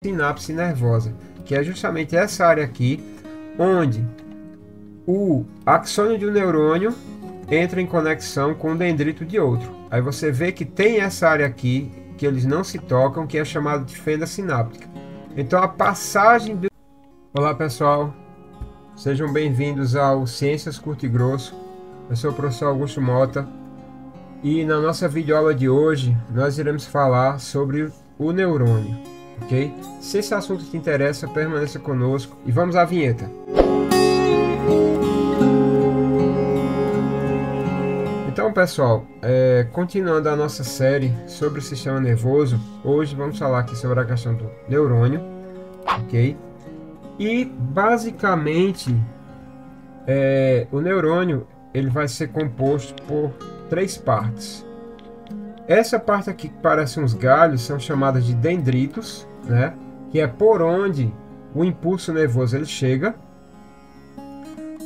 sinapse nervosa, que é justamente essa área aqui, onde o axônio de um neurônio entra em conexão com o dendrito de outro. Aí você vê que tem essa área aqui, que eles não se tocam, que é chamada de fenda sináptica. Então a passagem do... Olá pessoal, sejam bem-vindos ao Ciências Curto e Grosso. Eu sou o professor Augusto Mota e na nossa videoaula de hoje nós iremos falar sobre o neurônio, ok? Se esse assunto te interessa, permaneça conosco e vamos à vinheta. Então pessoal, continuando a nossa série sobre o sistema nervoso, hoje vamos falar aqui sobre a questão do neurônio, ok? E basicamente o neurônio ele vai ser composto por três partes. Essa parte aqui que parece uns galhos são chamadas de dendritos, né? Que é por onde o impulso nervoso ele chega.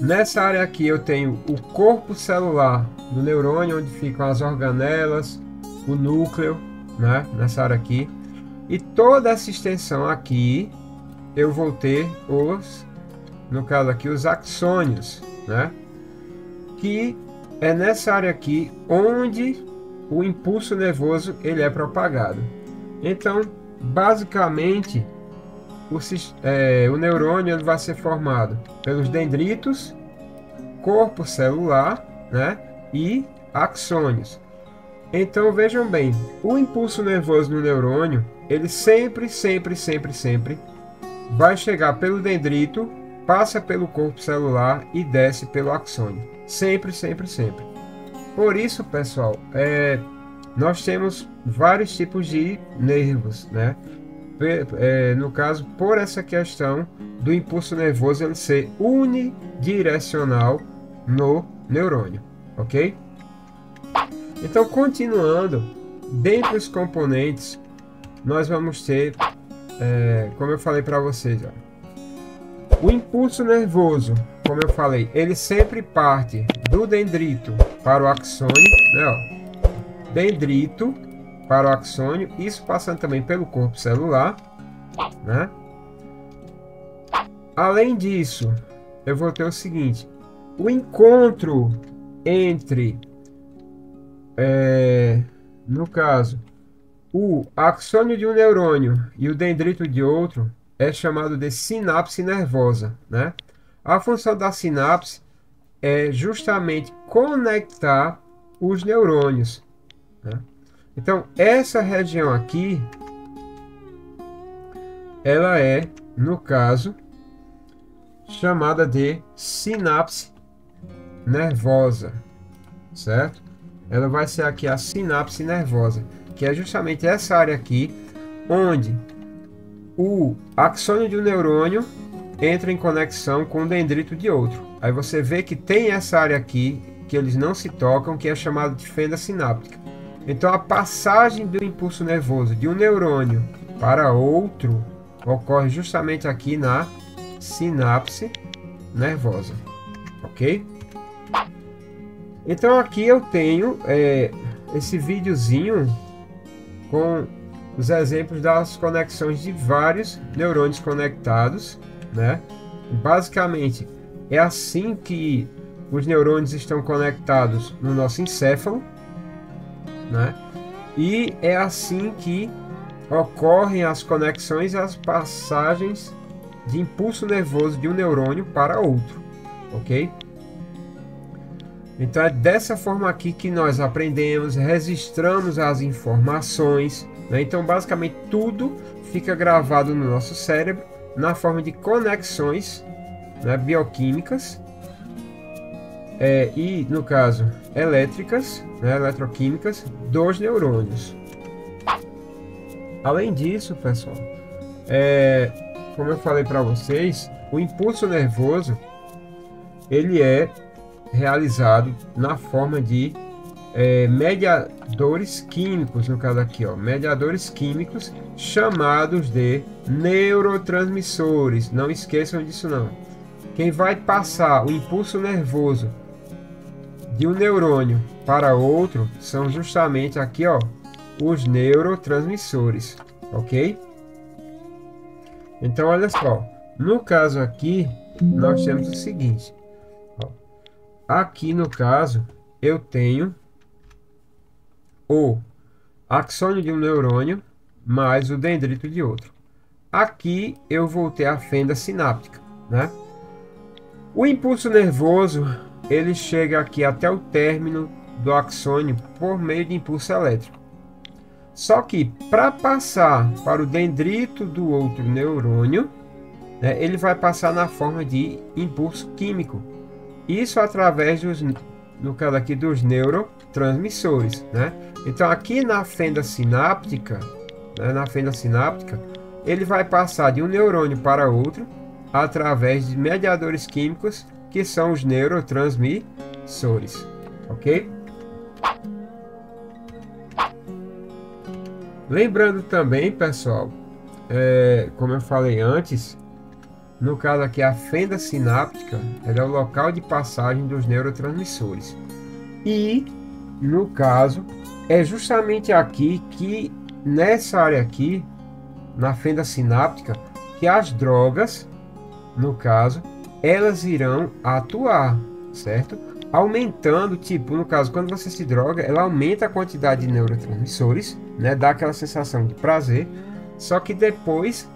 Nessa área aqui eu tenho o corpo celular do neurônio, onde ficam as organelas, o núcleo, né? Nessa área aqui. E toda essa extensão aqui eu vou ter no caso aqui, os axônios, né? Que é nessa área aqui onde o impulso nervoso ele é propagado. Então, basicamente, o neurônio ele vai ser formado pelos dendritos, corpo celular, né, e axônios. Então, vejam bem, o impulso nervoso no neurônio, ele sempre vai chegar pelo dendrito, passa pelo corpo celular e desce pelo axônio. Sempre. Por isso, pessoal, nós temos vários tipos de nervos, né? No caso, por essa questão do impulso nervoso ele ser unidirecional no neurônio, ok? Então, continuando, dentre os componentes, nós vamos ter, como eu falei para vocês, ó, o impulso nervoso, como eu falei, ele sempre parte do dendrito para o axônio, né, ó, dendrito para o axônio, isso passando também pelo corpo celular, né? Além disso, eu vou ter o seguinte, o encontro entre, no caso, o axônio de um neurônio e o dendrito de outro é chamado de sinapse nervosa, né? A função da sinapse é justamente conectar os neurônios, né? Então, essa região aqui, ela é, no caso, chamada de sinapse nervosa, certo? Ela vai ser aqui a sinapse nervosa, que é justamente essa área aqui, onde o axônio de um neurônio entra em conexão com o dendrito de outro. Aí você vê que tem essa área aqui, que eles não se tocam, que é chamada de fenda sináptica. Então a passagem do impulso nervoso de um neurônio para outro ocorre justamente aqui na sinapse nervosa, ok? Então aqui eu tenho esse videozinho com os exemplos das conexões de vários neurônios conectados, né? Basicamente é assim que os neurônios estão conectados no nosso encéfalo, né? E é assim que ocorrem as conexões e as passagens de impulso nervoso de um neurônio para outro, ok? Então é dessa forma aqui que nós aprendemos, registramos as informações, né? Então basicamente tudo fica gravado no nosso cérebro na forma de conexões, né, bioquímicas e no caso elétricas, né, eletroquímicas dos neurônios. Além disso, pessoal, como eu falei para vocês, o impulso nervoso ele é realizado na forma de mediadores químicos, no caso aqui, ó, mediadores químicos chamados de neurotransmissores. Não esqueçam disso não. Quem vai passar o impulso nervoso de um neurônio para outro são justamente aqui, ó, os neurotransmissores, ok? Então, olha só, no caso aqui, nós temos o seguinte, ó, aqui no caso, eu tenho o axônio de um neurônio mais o dendrito de outro. Aqui eu vou ter a fenda sináptica, né? O impulso nervoso, ele chega aqui até o término do axônio por meio de impulso elétrico. Só que para passar para o dendrito do outro neurônio, né, ele vai passar na forma de impulso químico. Isso através no caso aqui, dos neurotransmissores, né? Então aqui na fenda sináptica, ele vai passar de um neurônio para outro através de mediadores químicos que são os neurotransmissores, ok? Lembrando também, pessoal, como eu falei antes, no caso aqui a fenda sináptica ela é o local de passagem dos neurotransmissores. E, no caso, é justamente aqui que, nessa área aqui, na fenda sináptica, que as drogas, no caso, elas irão atuar, certo? Aumentando, tipo, no caso, quando você se droga, ela aumenta a quantidade de neurotransmissores, né? Dá aquela sensação de prazer, só que depois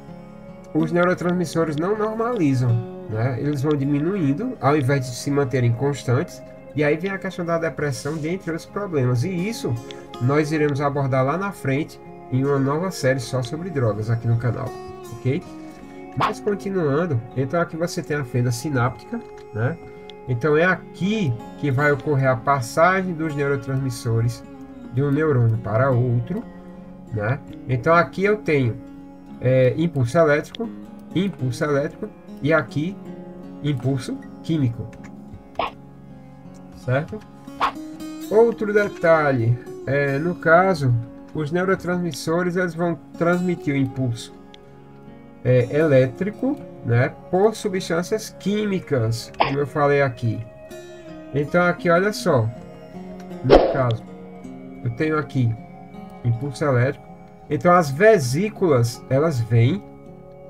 os neurotransmissores não normalizam, né? Eles vão diminuindo, ao invés de se manterem constantes, e aí vem a questão da depressão, dentre outros problemas. E isso nós iremos abordar lá na frente, em uma nova série só sobre drogas aqui no canal, ok? Mas continuando, então aqui você tem a fenda sináptica, né? Então é aqui que vai ocorrer a passagem dos neurotransmissores de um neurônio para outro, né? Então aqui eu tenho impulso elétrico e aqui impulso químico, certo? Outro detalhe, no caso, os neurotransmissores eles vão transmitir o impulso elétrico, né, por substâncias químicas, como eu falei aqui. Então aqui, olha só, no caso, eu tenho aqui impulso elétrico. Então as vesículas, elas vêm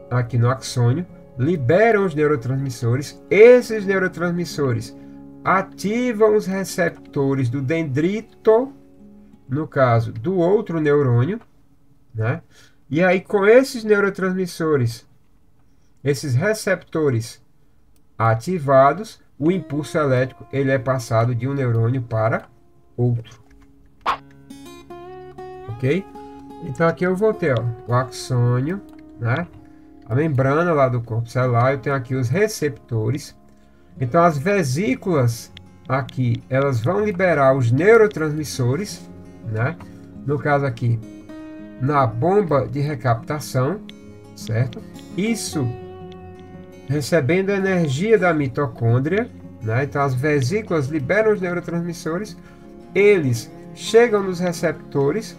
aqui no axônio, liberam os neurotransmissores. Esses neurotransmissores ativam os receptores do dendrito, no caso, do outro neurônio, né? E aí com esses neurotransmissores, esses receptores ativados, o impulso elétrico ele é passado de um neurônio para outro. Ok? Então aqui eu vou ter o axônio, né? A membrana lá do corpo celular, eu tenho aqui os receptores. Então as vesículas aqui, elas vão liberar os neurotransmissores, né? No caso aqui, na bomba de recaptação, certo? Isso recebendo energia da mitocôndria, né? Então as vesículas liberam os neurotransmissores, eles chegam nos receptores,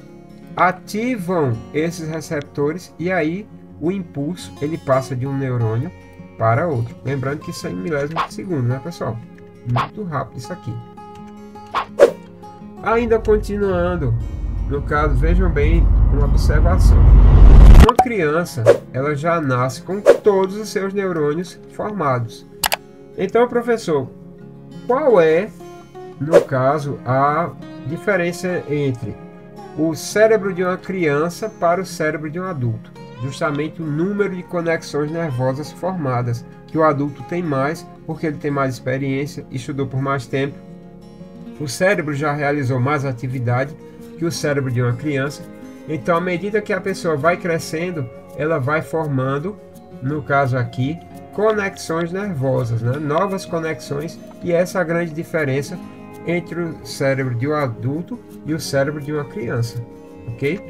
ativam esses receptores e aí o impulso ele passa de um neurônio para outro. Lembrando que isso é em milésimos de segundo, né, pessoal? Muito rápido isso aqui. Ainda continuando, no caso, vejam bem uma observação. Uma criança, ela já nasce com todos os seus neurônios formados. Então, professor, qual é, no caso, a diferença entre o cérebro de uma criança para o cérebro de um adulto? Justamente o número de conexões nervosas formadas, que o adulto tem mais, porque ele tem mais experiência, estudou por mais tempo. O cérebro já realizou mais atividade que o cérebro de uma criança. Então, à medida que a pessoa vai crescendo, ela vai formando, no caso aqui, conexões nervosas, né? Novas conexões, e essa é a grande diferença entre o cérebro de um adulto e o cérebro de uma criança, ok?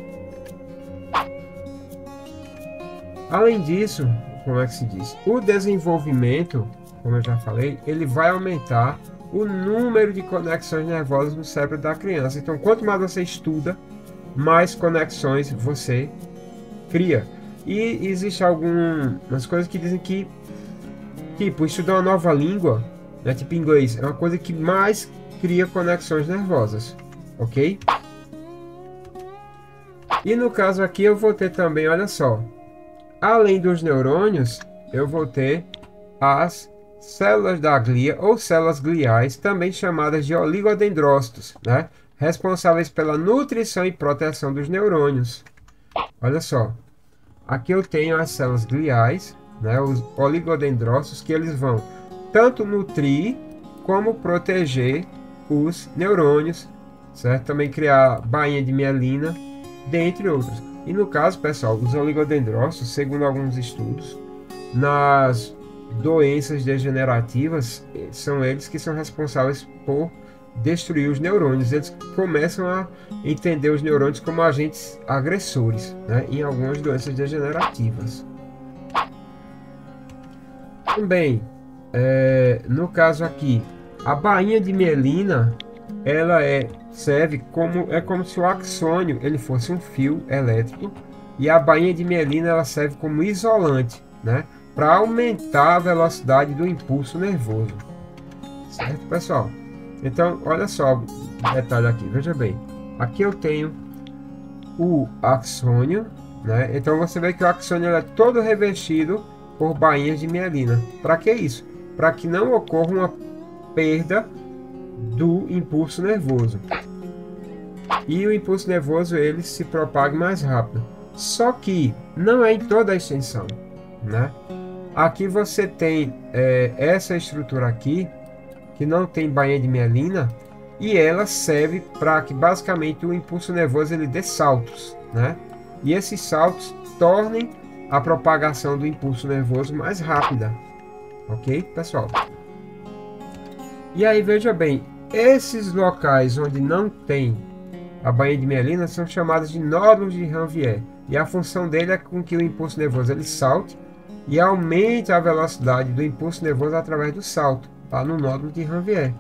Além disso, como é que se diz? O desenvolvimento, como eu já falei, ele vai aumentar o número de conexões nervosas no cérebro da criança. Então, quanto mais você estuda, mais conexões você cria. E existe algumas coisas que dizem que, tipo, estudar uma nova língua, né, tipo inglês, é uma coisa que mais cria conexões nervosas, ok? E no caso aqui eu vou ter também, olha só, além dos neurônios, eu vou ter as células da glia ou células gliais, também chamadas de oligodendrócitos, né? Responsáveis pela nutrição e proteção dos neurônios. Olha só, aqui eu tenho as células gliais, né? Os oligodendrócitos, que eles vão tanto nutrir como proteger os neurônios, certo? Também criar bainha de mielina, dentre outros. E no caso, pessoal, os oligodendrócitos, segundo alguns estudos, nas doenças degenerativas, são eles que são responsáveis por destruir os neurônios. Eles começam a entender os neurônios como agentes agressores, né, em algumas doenças degenerativas. Também, no caso aqui, a bainha de mielina, ela serve como se o axônio ele fosse um fio elétrico, e a bainha de mielina ela serve como isolante, né, para aumentar a velocidade do impulso nervoso. Certo, pessoal? Então, olha só o detalhe aqui, veja bem. Aqui eu tenho o axônio, né? Então você vê que o axônio é todo revestido por bainhas de mielina. Para que isso? Para que não ocorra uma perda do impulso nervoso. E o impulso nervoso ele se propague mais rápido. Só que não é em toda a extensão, né? Aqui você tem essa estrutura aqui, que não tem bainha de mielina, e ela serve para que basicamente o impulso nervoso ele dê saltos, né? E esses saltos tornem a propagação do impulso nervoso mais rápida. Ok, pessoal? E aí, veja bem, esses locais onde não tem a bainha de mielina são chamados de nódulos de Ranvier. E a função dele é com que o impulso nervoso ele salte e aumente a velocidade do impulso nervoso através do salto, tá? No nódulo de Ranvier,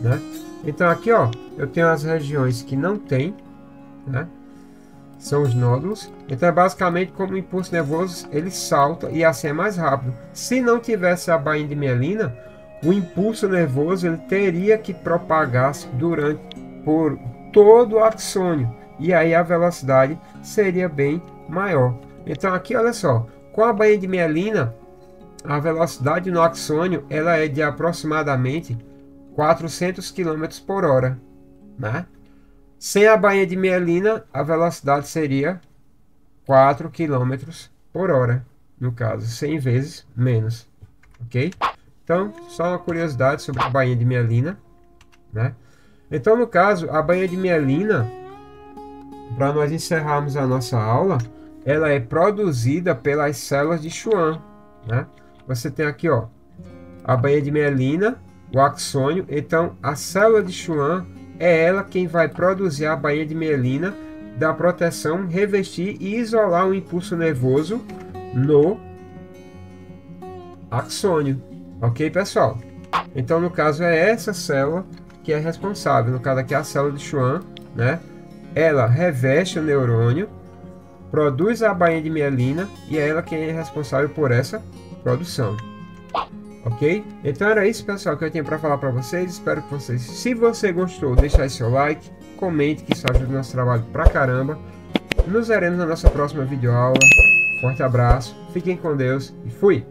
né? Então aqui, ó, eu tenho as regiões que não tem, né? São os nódulos. Então é basicamente como o impulso nervoso ele salta e assim é mais rápido. Se não tivesse a bainha de mielina, o impulso nervoso ele teria que propagar-se por todo o axônio, e aí a velocidade seria bem maior. Então aqui, olha só, com a bainha de mielina, a velocidade no axônio ela é de aproximadamente 400 km por hora, né? Sem a bainha de mielina, a velocidade seria 4 km por hora, no caso, 100 vezes menos, ok? Então, só uma curiosidade sobre a bainha de mielina, né? Então, no caso, a bainha de mielina, para nós encerrarmos a nossa aula, ela é produzida pelas células de Schwann, né? Você tem aqui, ó, a bainha de mielina, o axônio. Então, a célula de Schwann é ela quem vai produzir a bainha de mielina, da proteção, revestir e isolar o impulso nervoso no axônio. Ok, pessoal? Então, no caso, é essa célula que é responsável. No caso aqui, a célula de Schwann, né? Ela reveste o neurônio, produz a bainha de mielina e é ela quem é responsável por essa produção. Ok? Então era isso, pessoal, que eu tinha para falar para vocês. Espero que vocês, se você gostou, deixe aí seu like, comente, que isso ajuda o nosso trabalho pra caramba. Nos veremos na nossa próxima videoaula. Forte abraço, fiquem com Deus e fui!